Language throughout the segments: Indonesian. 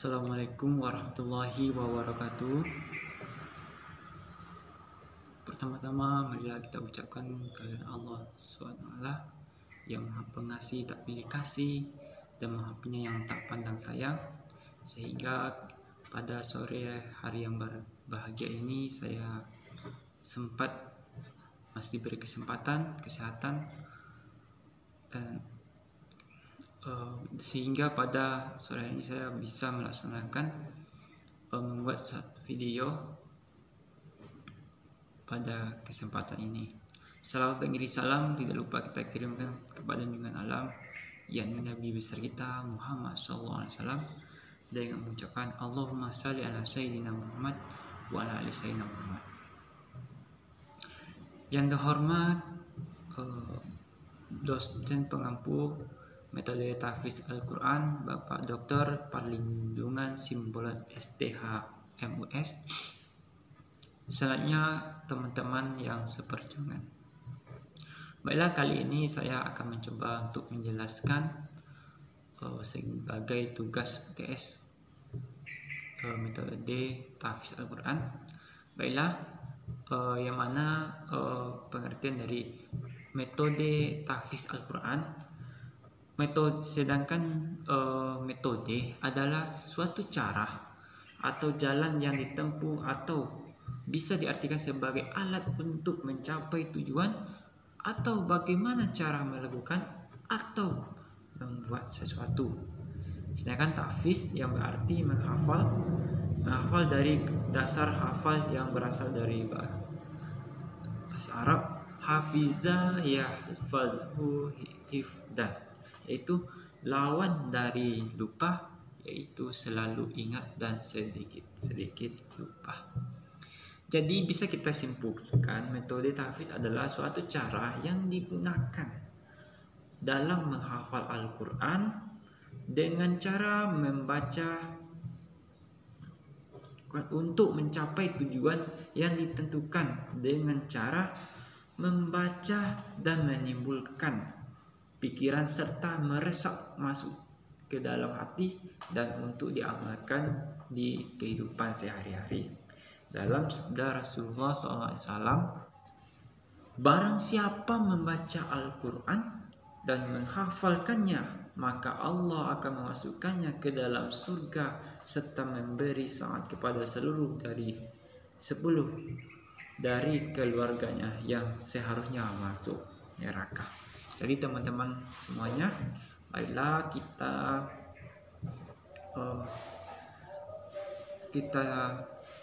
Assalamualaikum warahmatullahi wabarakatuh. Pertama-tama marilah kita ucapkan kehadirat Allah SWT yang Maha Pengasih tak pilih kasih dan Maha Penyayang tak pandang sayang, sehingga pada sore hari yang berbahagia ini saya sempat masih diberi kesempatan kesehatan dan sehingga pada sore ini saya bisa melaksanakan membuat satu video pada kesempatan ini. Selamat mengirim salam tidak lupa kita kirimkan kepada junjungan alam yakni Nabi besar kita Muhammad SAW dengan mengucapkan Allahumma salli ala sayyidina Muhammad wa ala ali sayyidina Muhammad. Yang terhormat dosen pengampu metode tahfiz Al-Quran Bapak Dr. Perlindungan Simbolon STH MUS. Selanjutnya teman-teman yang seperjuangan. Baiklah, kali ini saya akan mencoba untuk menjelaskan sebagai tugas UTS metode tahfiz Al-Quran. Baiklah, yang mana pengertian dari metode tahfiz Al-Quran. Metode adalah suatu cara atau jalan yang ditempuh atau bisa diartikan sebagai alat untuk mencapai tujuan atau bagaimana cara melakukan atau membuat sesuatu. Sedangkan tahfiz yang berarti menghafal dari dasar hafal yang berasal dari bahasa Arab hafiza yahfazhu hifdan, yaitu lawan dari lupa, yaitu selalu ingat dan sedikit lupa. Jadi bisa kita simpulkan metode tahfiz adalah suatu cara yang digunakan dalam menghafal Al-Quran dengan cara membaca untuk mencapai tujuan yang ditentukan dengan cara membaca dan menimbulkan pikiran serta meresap masuk ke dalam hati dan untuk diamalkan di kehidupan sehari-hari. Dalam sabda Rasulullah SAW, barang siapa membaca Al-Quran dan menghafalkannya, maka Allah akan memasukkannya ke dalam surga serta memberi saat kepada seluruh dari 10 dari keluarganya yang seharusnya masuk neraka. Jadi teman-teman semuanya, marilah kita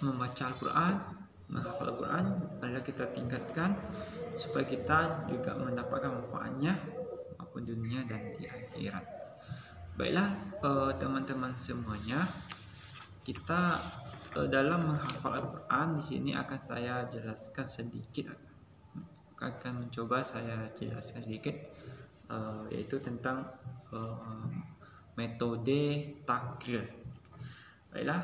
membaca Al-Quran, menghafal Al-Quran, marilah kita tingkatkan supaya kita juga mendapatkan manfaatnya maupun dunia dan di akhirat. Baiklah teman-teman semuanya, kita dalam menghafal Al-Quran di sini akan saya jelaskan sedikit, akan mencoba saya jelaskan sedikit yaitu tentang metode takril. Baiklah,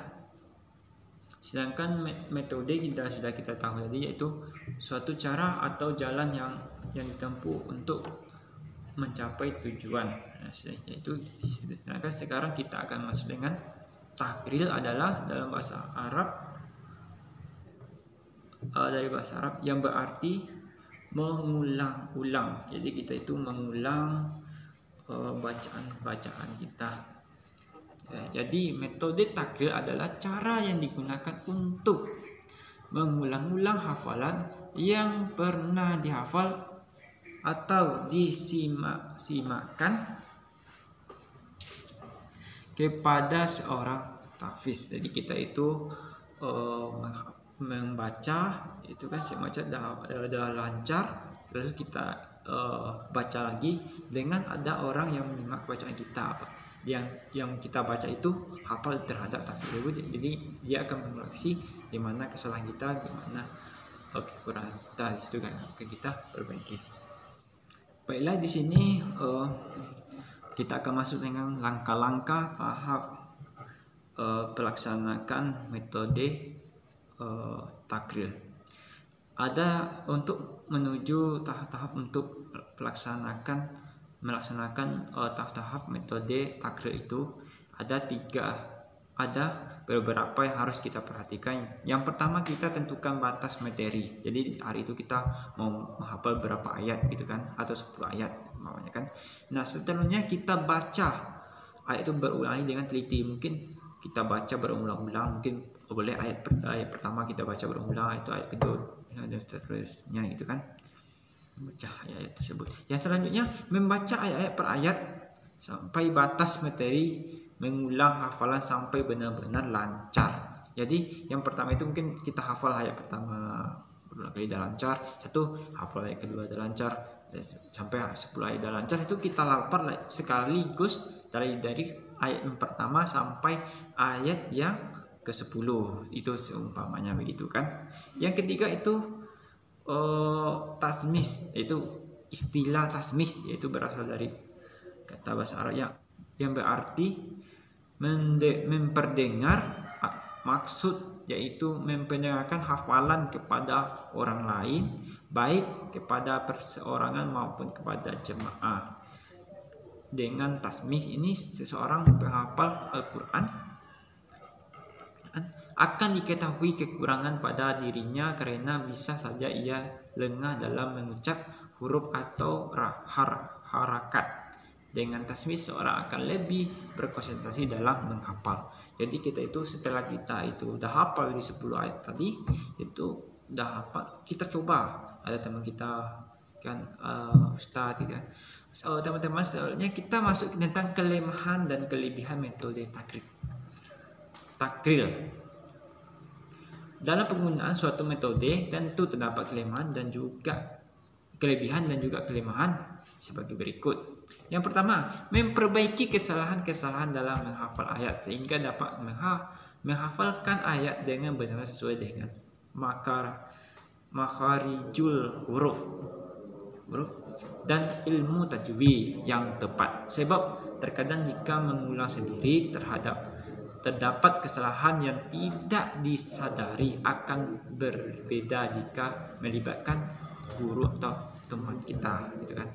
sedangkan metode sudah kita tahu tadi, yaitu suatu cara atau jalan yang ditempuh untuk mencapai tujuan. Yaitu sedangkan sekarang kita akan masuk dengan takril, adalah dalam bahasa Arab dari bahasa Arab yang berarti mengulang-ulang. Jadi kita itu mengulang bacaan kita. Jadi metode takril adalah cara yang digunakan untuk mengulang-ulang hafalan yang pernah dihafal atau disimak-simakkan kepada seorang tahfiz. Jadi kita itu membaca itu kan sudah lancar, terus kita baca lagi dengan ada orang yang menyimak bacaan kita, yang kita baca itu hafal terhadap tahfiz tersebut. Jadi dia akan mengoreksi di mana kesalahan kita, di mana kekurangan kita, di situ kan kita perbaiki. Baiklah, di sini kita akan masuk dengan langkah-langkah tahap pelaksanakan metode takril. Ada untuk menuju tahap-tahap untuk melaksanakan tahap-tahap metode takril itu ada 3 ada beberapa yang harus kita perhatikan. Yang pertama, kita tentukan batas materi. Jadi hari itu kita mau menghafal berapa ayat gitu kan, atau 10 ayat namanya kan. Nah, setelahnya kita baca ayat itu berulang dengan teliti. Mungkin kita baca berulang-ulang, mungkin boleh ayat pertama kita baca berulang, itu ayat kedua dan seterusnya gitu kan. Membaca ayat tersebut. Yang selanjutnya, membaca ayat-ayat per ayat sampai batas materi, mengulang hafalan sampai benar-benar lancar. Jadi yang pertama itu mungkin kita hafal ayat pertama beberapa kali dah lancar, satu hafal ayat kedua dah lancar, sampai 10 ayat dah lancar, itu kita lapar sekaligus dari ayat yang pertama sampai ayat yang ke-10. Itu seumpamanya begitu kan. Yang ketiga itu tasmis, yaitu istilah tasmis, yaitu berasal dari kata bahasa Arab yang berarti memperdengar, maksud yaitu memperdengarkan hafalan kepada orang lain, baik kepada perseorangan maupun kepada jemaah. Dengan tasmis ini, seseorang penghafal Al-Quran akan diketahui kekurangan pada dirinya karena bisa saja ia lengah dalam mengucap huruf atau harakat. Dengan tasmis, seorang akan lebih berkonsentrasi dalam menghafal. Jadi kita itu setelah kita itu udah hafal di 10 ayat tadi, itu udah hafal, kita coba, ada teman kita kan ustaz gitu kan. So, teman-teman, soalnya kita masuk tentang kelemahan dan kelebihan metode takril. Dalam penggunaan suatu metode tentu terdapat kelemahan dan juga kelebihan dan juga kelemahan sebagai berikut. Yang pertama, memperbaiki kesalahan-kesalahan dalam menghafal ayat sehingga dapat menghafalkan ayat dengan benar sesuai dengan makharijul huruf dan ilmu tajwid yang tepat. Sebab terkadang jika mengulang sendiri terdapat kesalahan yang tidak disadari akan berbeda jika melibatkan guru atau teman kita gitu kan.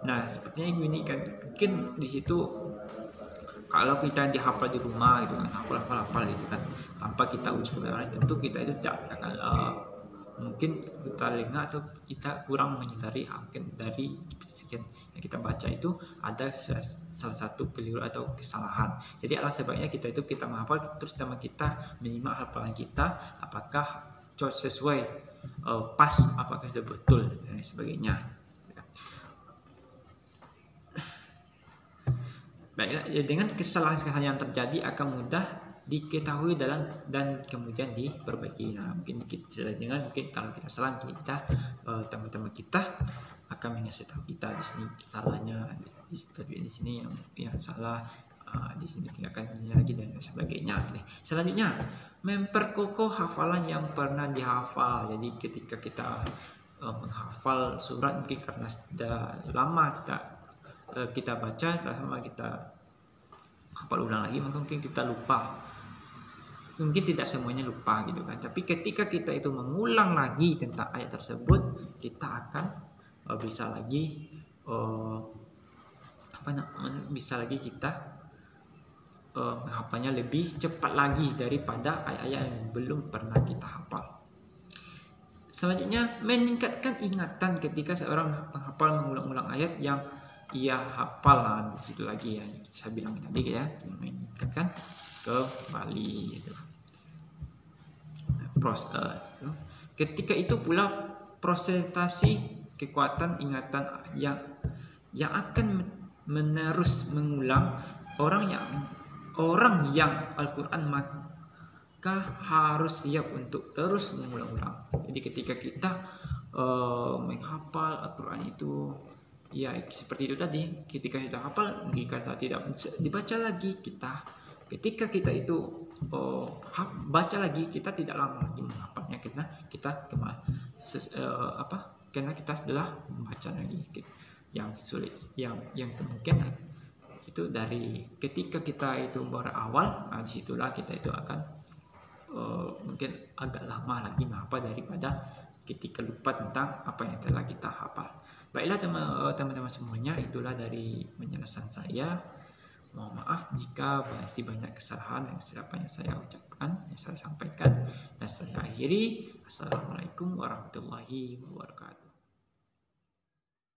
Nah, sepertinya gini kan, mungkin di situ kalau kita dihafal di rumah gitu kan, hafal gitu kan, tanpa kita uji kepada orang, tentu kita itu tidak akan mungkin kita lengah atau kita kurang menyadari mungkin dari sekian yang kita baca itu ada salah satu keliru atau kesalahan. Jadi alangkah sebaiknya kita menghafal terus sama kita menyimak hafalan kita apakah sesuai pas, apakah sudah betul dan sebagainya. Baiklah, dengan kesalahan-kesalahan yang terjadi akan mudah diketahui dan kemudian diperbaiki. Nah, mungkin kita dengan mungkin kalau kita salah, kita teman-teman kita akan mengasih tahu kita di sini salahnya, di sini yang salah, di sini tinggalkan ini lagi dan sebagainya. Selanjutnya, memperkokoh hafalan yang pernah dihafal. Jadi ketika kita menghafal surat, mungkin karena sudah lama kita baca, sama kita hafal ulang lagi, maka mungkin kita lupa. Mungkin tidak semuanya lupa gitu kan. Tapi ketika kita itu mengulang lagi tentang ayat tersebut, kita akan bisa lagi kita menghafalnya lebih cepat lagi daripada ayat-ayat yang belum pernah kita hafal. Selanjutnya, meningkatkan ingatan ketika seorang penghafal mengulang-ulang ayat yang ia hafal. Di situ lagi yang saya bilang tadi ya, meningkatkan kembali gitu. Ketika itu pula prosentasi kekuatan ingatan yang akan menerus mengulang orang yang Al-Quran, maka harus siap untuk terus mengulang-ulang. Jadi ketika kita menghafal Al-Quran itu, ya seperti itu tadi, ketika kita hafal, jika tidak dibaca lagi, ketika kita itu baca lagi, kita tidak lama lagi menghafalnya karena kita sudah membaca lagi. Yang sulit, yang kemungkinan itu dari ketika kita itu berawal, disitulah kita itu akan mungkin agak lama lagi menghafal daripada ketika lupa tentang apa yang telah kita hafal. Baiklah teman-teman semuanya, itulah dari penjelasan saya Mohon maaf jika masih banyak kesalahan yang saya ucapkan, yang saya sampaikan, dan saya akhiri. Assalamualaikum warahmatullahi wabarakatuh.